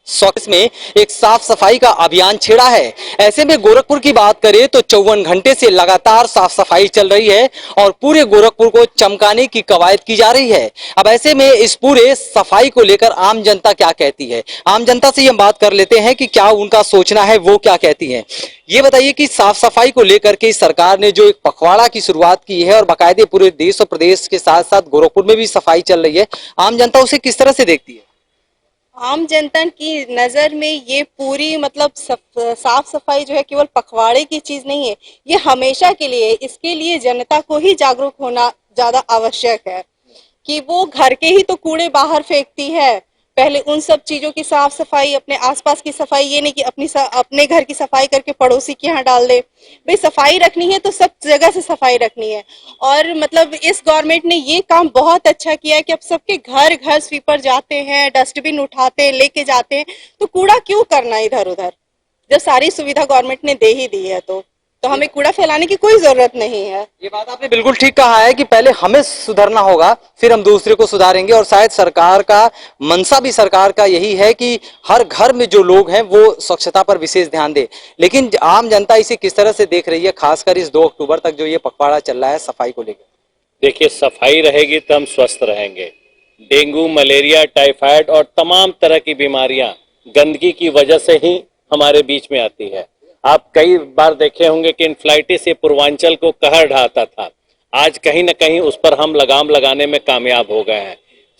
स्वच्छ में एक साफ सफाई का अभियान छेड़ा है। ऐसे में गोरखपुर की बात करें तो 54 घंटे से लगातार साफ सफाई चल रही है और पूरे गोरखपुर को चमकाने की कवायद की जा रही है। अब ऐसे में इस पूरे सफाई को लेकर आम जनता क्या कहती है, आम जनता से हम बात कर लेते हैं कि क्या उनका सोचना है, वो क्या कहती है। ये बताइए कि साफ सफाई को लेकर के सरकार ने जो एक पखवाड़ा की शुरुआत की है और बाकायदे पूरे देश और प्रदेश के साथ साथ गोरखपुर में भी सफाई चल रही है, आम जनता उसे किस तरह से देखती है? आम जनता की नजर में ये पूरी मतलब साफ सफाई जो है केवल पखवाड़े की चीज नहीं है, ये हमेशा के लिए। इसके लिए जनता को ही जागरूक होना ज्यादा आवश्यक है कि वो घर के ही तो कूड़े बाहर फेंकती है। पहले उन सब चीजों की साफ सफाई, अपने आसपास की सफाई, ये नहीं कि अपने घर की सफाई करके पड़ोसी के यहाँ डाल दे। भाई सफाई रखनी है तो सब जगह से सफाई रखनी है। और मतलब इस गवर्नमेंट ने ये काम बहुत अच्छा किया है कि अब सबके घर घर स्वीपर जाते हैं, डस्टबिन उठाते हैं, लेके जाते हैं। तो कूड़ा क्यों करना इधर उधर, जब सारी सुविधा गवर्नमेंट ने दे ही दी है तो हमें कूड़ा फैलाने की कोई जरूरत नहीं है। ये बात आपने बिल्कुल ठीक कहा है कि पहले हमें सुधरना होगा, फिर हम दूसरे को सुधारेंगे। और शायद सरकार का मंशा भी सरकार का यही है कि हर घर में जो लोग हैं वो स्वच्छता पर विशेष ध्यान दे। लेकिन आम जनता इसे किस तरह से देख रही है, खासकर इस 2 अक्टूबर तक जो ये पखवाड़ा चल रहा है सफाई को लेकर? देखिए, सफाई रहेगी तो हम स्वस्थ रहेंगे। डेंगू, मलेरिया, टाइफाइड और तमाम तरह की बीमारियां गंदगी की वजह से ही हमारे बीच में आती है। आप कई बार देखे होंगे कि इन्फ्लाइटिस ये पूर्वांचल को कहर ढाता था। आज कहीं ना कहीं उस पर हम लगाम लगाने में कामयाब हो गए हैं।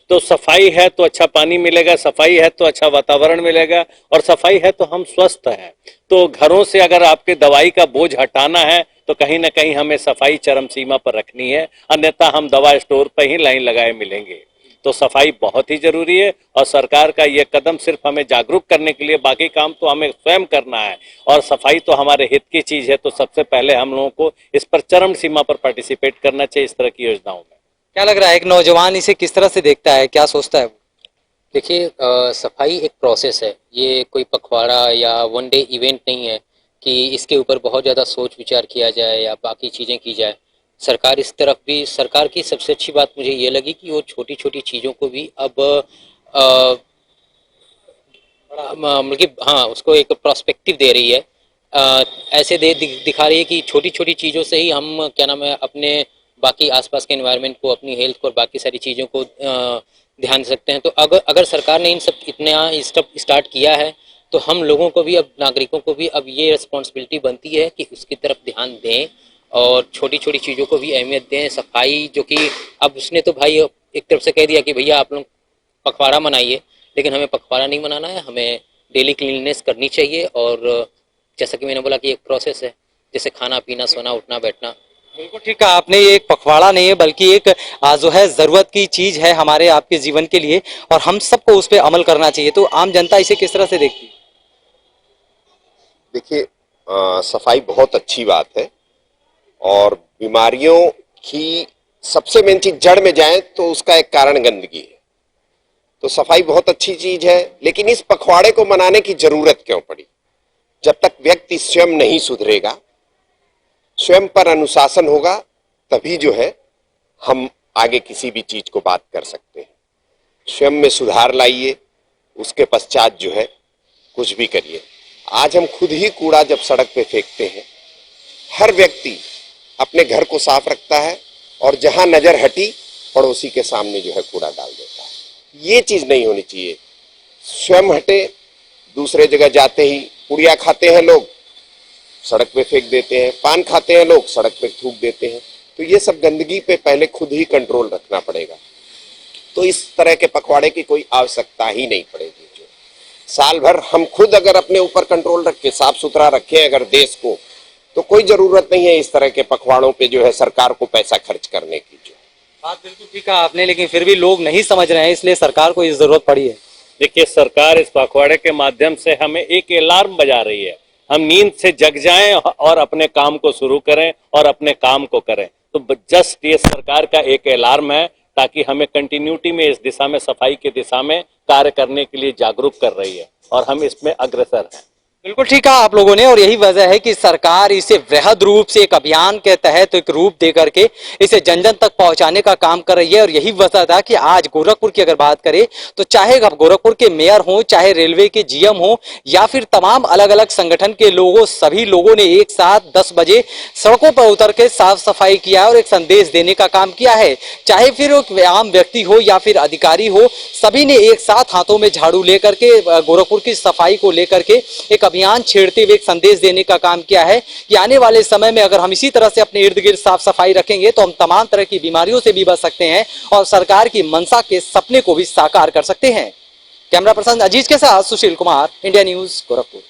तो सफाई है तो अच्छा पानी मिलेगा, सफाई है तो अच्छा वातावरण मिलेगा, और सफाई है तो हम स्वस्थ हैं। तो घरों से अगर आपके दवाई का बोझ हटाना है तो कहीं ना कहीं हमें सफाई चरम सीमा पर रखनी है, अन्यथा हम दवा स्टोर पर ही लाइन लगाए मिलेंगे। तो सफाई बहुत ही जरूरी है और सरकार का यह कदम सिर्फ हमें जागरूक करने के लिए, बाकी काम तो हमें स्वयं करना है। और सफाई तो हमारे हित की चीज है, तो सबसे पहले हम लोगों को इस पर चरम सीमा पर पार्टिसिपेट करना चाहिए इस तरह की योजनाओं में। क्या लग रहा है एक नौजवान इसे किस तरह से देखता है, क्या सोचता है वो? देखिए, सफाई एक प्रोसेस है। ये कोई पखवाड़ा या वन डे इवेंट नहीं है कि इसके ऊपर बहुत ज़्यादा सोच विचार किया जाए या बाकी चीज़ें की जाए। सरकार इस तरफ भी, सरकार की सबसे अच्छी बात मुझे ये लगी कि वो छोटी छोटी चीज़ों को भी अब मतलब हाँ, उसको एक प्रोस्पेक्टिव दे रही है। ऐसे दिखा रही है कि छोटी छोटी चीज़ों से ही हम क्या नाम है अपने बाकी आसपास के एनवायरनमेंट को, अपनी हेल्थ को और बाकी सारी चीज़ों को ध्यान दे सकते हैं। तो अगर अगर सरकार ने इन सब इतना स्टेप स्टार्ट किया है तो हम लोगों को भी, अब नागरिकों को भी अब ये रिस्पॉन्सिबिलिटी बनती है कि उसकी तरफ ध्यान दें और छोटी छोटी चीज़ों को भी अहमियत दें। सफाई जो कि अब उसने तो भाई एक तरफ से कह दिया कि भैया आप लोग पखवाड़ा मनाइए, लेकिन हमें पखवाड़ा नहीं मनाना है, हमें डेली क्लीननेस करनी चाहिए। और जैसा कि मैंने बोला कि एक प्रोसेस है, जैसे खाना पीना, सोना, उठना, बैठना। बिल्कुल ठीक कहा आपने, ये एक पखवाड़ा नहीं है बल्कि एक जो है जरूरत की चीज है हमारे आपके जीवन के लिए और हम सबको उस पर अमल करना चाहिए। तो आम जनता इसे किस तरह से देखती है? देखिए, सफाई बहुत अच्छी बात है और बीमारियों की सबसे मेन चीज जड़ में जाए तो उसका एक कारण गंदगी है। तो सफाई बहुत अच्छी चीज है, लेकिन इस पखवाड़े को मनाने की जरूरत क्यों पड़ी? जब तक व्यक्ति स्वयं नहीं सुधरेगा, स्वयं पर अनुशासन होगा, तभी जो है हम आगे किसी भी चीज को बात कर सकते हैं। स्वयं में सुधार लाइए, उसके पश्चात जो है कुछ भी करिए। आज हम खुद ही कूड़ा जब सड़क पे फेंकते हैं, हर व्यक्ति अपने घर को साफ रखता है और जहां नजर हटी पड़ोसी के सामने जो है कूड़ा डाल देता है। ये चीज नहीं होनी चाहिए। स्वयं हटे, दूसरे जगह जाते ही पुड़िया खाते हैं लोग, सड़क पे फेंक देते हैं, पान खाते हैं लोग, सड़क पे थूक देते हैं। तो ये सब गंदगी पे पहले खुद ही कंट्रोल रखना पड़ेगा। तो इस तरह के पखवाड़े की कोई आवश्यकता ही नहीं पड़ेगी। जो साल भर हम खुद अगर अपने ऊपर कंट्रोल रख के साफ सुथरा रखें अगर देश को, तो कोई जरूरत नहीं है इस तरह के पखवाड़ों पे जो है सरकार को पैसा खर्च करने की। जो बात बिल्कुल ठीक कहा आपने, लेकिन फिर भी लोग नहीं समझ रहे हैं, इसलिए सरकार को इस जरूरत पड़ी है। देखिए, सरकार इस पखवाड़े के माध्यम से हमें एक अलार्म बजा रही है। हम नींद से जग जाएं और अपने काम को शुरू करें और अपने काम को करें। तो जस्ट ये सरकार का एक अलार्म है, ताकि हमें कंटिन्यूटी में इस दिशा में, सफाई की दिशा में कार्य करने के लिए जागरूक कर रही है और हम इसमें अग्रसर हैं। बिल्कुल ठीक कहा आप लोगों ने, और यही वजह है कि सरकार इसे वृहद रूप से एक अभियान के तहत एक रूप दे करके इसे जन जन तक पहुंचाने का काम कर रही है। और यही वजह था कि आज गोरखपुर की अगर बात करें तो चाहे गोरखपुर के मेयर हो, चाहे रेलवे के जीएम हो, या फिर तमाम अलग अलग संगठन के लोगों, सभी लोगों ने एक साथ 10 बजे सड़कों पर उतर के साफ सफाई किया है और एक संदेश देने का काम किया है। चाहे फिर एक आम व्यक्ति हो या फिर अधिकारी हो, सभी ने एक साथ हाथों में झाड़ू लेकर के गोरखपुर की सफाई को लेकर के एक अभियान छेड़ते हुए एक संदेश देने का काम किया है कि आने वाले समय में अगर हम इसी तरह से अपने इर्द गिर्द साफ सफाई रखेंगे तो हम तमाम तरह की बीमारियों से भी बच सकते हैं और सरकार की मंशा के सपने को भी साकार कर सकते हैं। कैमरा पर्सन अजीज के साथ सुशील कुमार, इंडिया न्यूज, गोरखपुर।